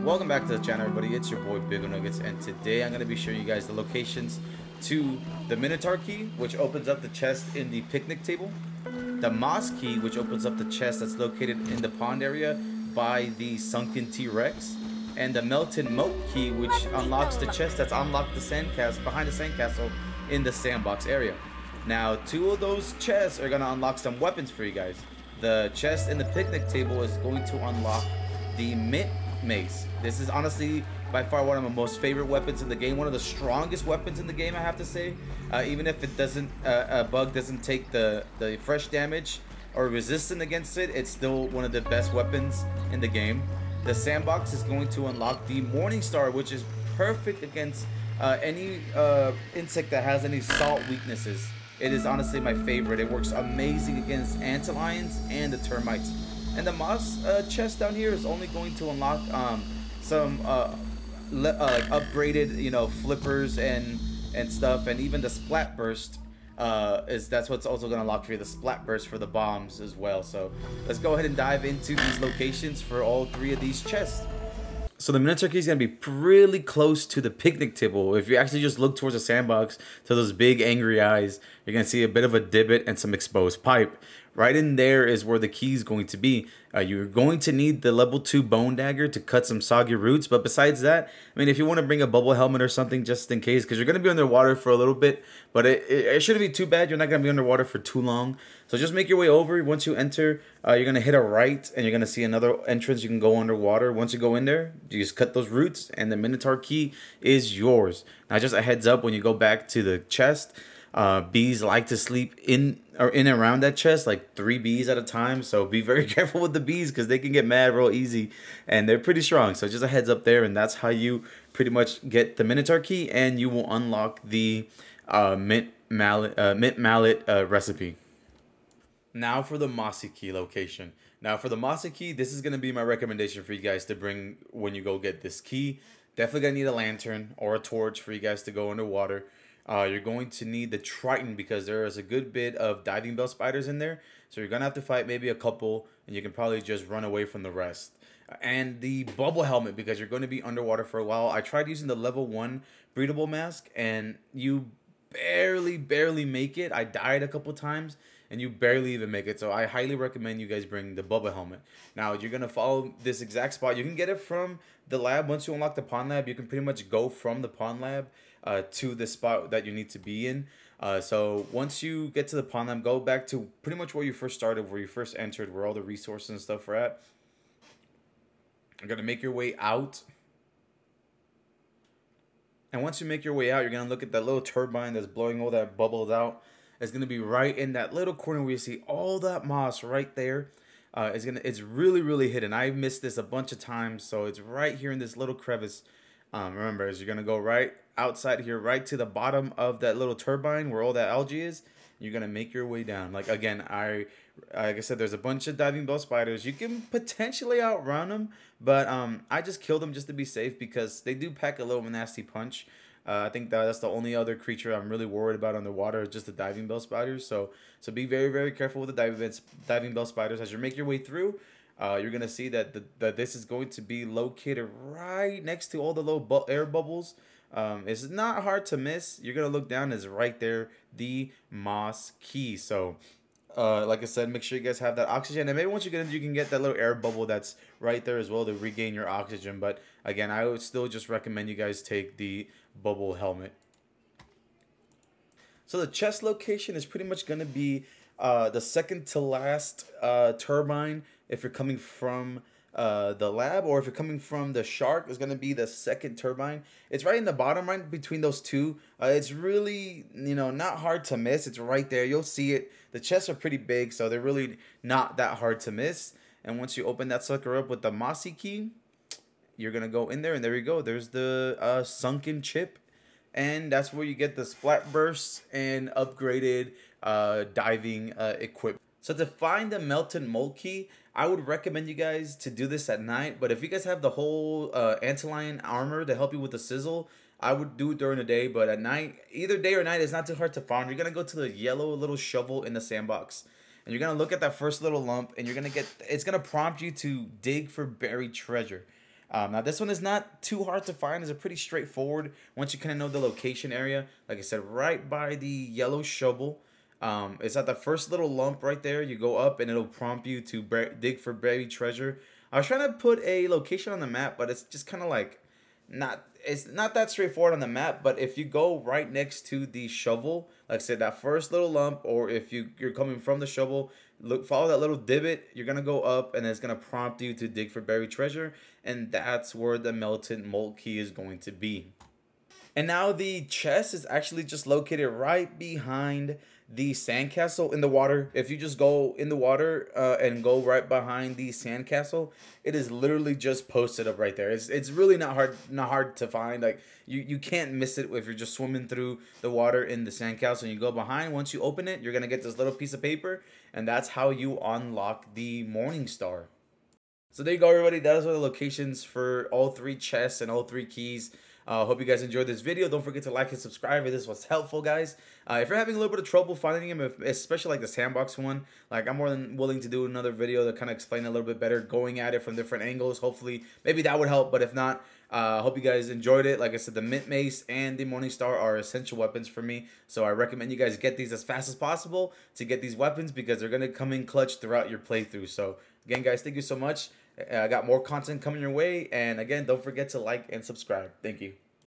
Welcome back to the channel, everybody. It's your boy Big Nuggets, and today I'm going to be showing you guys the locations to the Minotaur key, which opens up the chest in the picnic table, the Moss key, which opens up the chest that's located in the pond area by the sunken T-Rex, and the Melted Moat key, which unlocks the chest that's unlocked the sandcastle behind the sandcastle in the sandbox area. Now, two of those chests are going to unlock some weapons for you guys. The chest in the picnic table is going to unlock the Mint Mace. This is honestly by far one of my most favorite weapons in the game, one of the strongest weapons in the game, I have to say. Even if it doesn't, a bug doesn't take the fresh damage or resistance against it, it's still one of the best weapons in the game. The sandbox is going to unlock the Morning Star, which is perfect against any insect that has any salt weaknesses. It is honestly my favorite. It works amazing against antlions and the termites. And the moss chest down here is only going to unlock some like upgraded, you know, flippers and stuff, and even the splat burst that's what's also going to unlock for you, the splat burst for the bombs as well. So let's go ahead and dive into these locations for all three of these chests. So the Minotaur key is going to be really close to the picnic table. If you actually just look towards the sandbox, to those big angry eyes, you're going to see a bit of a divot and some exposed pipe. Right in there is where the key is going to be. You're going to need the level 2 bone dagger to cut some soggy roots. But besides that, I mean, if you want to bring a bubble helmet or something just in case, because you're going to be underwater for a little bit, but it shouldn't be too bad. You're not going to be underwater for too long. So just make your way over. Once you enter, you're going to hit a right, and you're going to see another entrance. You can go underwater. Once you go in there, you just cut those roots, and the Minotaur key is yours. Now, just a heads up, when you go back to the chest, bees like to sleep in and around that chest, like 3 bees at a time. So be very careful with the bees, because they can get mad real easy, and they're pretty strong. So just a heads up there, and that's how you pretty much get the Minotaur key, and you will unlock the mint mallet recipe. Now for the mossy key location. Now for the mossy key, this is going to be my recommendation for you guys to bring when you go get this key. Definitely going to need a lantern or a torch for you guys to go underwater. You're going to need the Triton, because there is a good bit of diving bell spiders in there. So you're going to have to fight maybe a couple, and you can probably just run away from the rest. And the bubble helmet, because you're going to be underwater for a while. I tried using the level 1 breathable mask, and you barely make it. I died a couple times, and you barely even make it. So I highly recommend you guys bring the bubble helmet. Now you're going to follow this exact spot. You can get it from the lab. Once you unlock the pond lab, you can pretty much go from the pond lab to the spot that you need to be in. So once you get to the pond lab, go back to pretty much where you first started, where you first entered, where all the resources and stuff are at. You're going to make your way out. And once you make your way out, you're going to look at that little turbine that's blowing all that bubbles out. It's going to be right in that little corner where you see all that moss right there. It's really hidden. I've missed this a bunch of times, so it's right here in this little crevice. Remember, you're going to go right outside here, right to the bottom of that little turbine where all that algae is. You're going to make your way down. Like, again, like I said, there's a bunch of diving bell spiders. You can potentially outrun them, but I just killed them just to be safe, because they do pack a little nasty punch. I think that's the only other creature I'm really worried about underwater, just the diving bell spiders. So be very careful with the diving bell spiders. As you make your way through, you're going to see that this is going to be located right next to all the little air bubbles. It's not hard to miss. You're going to look down, it's right there, the moss key. So like I said, make sure you guys have that oxygen, and maybe once you get in, you can get that little air bubble that's right there as well to regain your oxygen. But again, I would still just recommend you guys take the bubble helmet. So the chest location is pretty much going to be the second to last turbine if you're coming from the lab, or if you're coming from the shark, is going to be the second turbine. It's right in the bottom, right between those two. It's really, you know, not hard to miss. It's right there. You'll see it. The chests are pretty big, so they're really not that hard to miss. And once you open that sucker up with the mossy key, you're going to go in there, and there you go. There's the sunken chip, and that's where you get the splat bursts and upgraded diving equipment. So to find the melted mold key, I would recommend you guys to do this at night. But if you guys have the whole antlion armor to help you with the sizzle, I would do it during the day. But at night, either day or night, it's not too hard to find. You're going to go to the yellow little shovel in the sandbox, and you're going to look at that first little lump, and you're going to get, it's going to prompt you to dig for buried treasure. Now this one is not too hard to find. It's a pretty straightforward once you kind of know the location area. Like I said, right by the yellow shovel. It's at the first little lump right there. You go up and it'll prompt you to dig for buried treasure. I was trying to put a location on the map, but it's just kind of like it's not that straightforward on the map. But if you go right next to the shovel, like I said, that first little lump, or if you're coming from the shovel, follow that little divot. You're gonna go up, and it's gonna prompt you to dig for buried treasure, and that's where the melted molt key is going to be. And now the chest is actually just located right behind the sandcastle in the water. If you just go in the water and go right behind the sandcastle, it is literally just posted up right there. It's really not hard to find. Like you can't miss it if you're just swimming through the water in the sandcastle and you go behind. Once you open it, you're gonna get this little piece of paper, and that's how you unlock the Morning Star. So there you go, everybody. That is all the locations for all 3 chests and all 3 keys. Hope you guys enjoyed this video. Don't forget to like and subscribe if this was helpful, guys. If you're having a little bit of trouble finding them, especially like the sandbox one, like I'm more than willing to do another video to kind of explain a little bit better, going at it from different angles. Hopefully, maybe that would help. But if not, hope you guys enjoyed it. Like I said, the Mint Mace and the Morning Star are essential weapons for me. So I recommend you guys get these as fast as possible to get these weapons, because they're going to come in clutch throughout your playthrough. So again, guys, thank you so much. I got more content coming your way. And again, don't forget to like and subscribe. Thank you.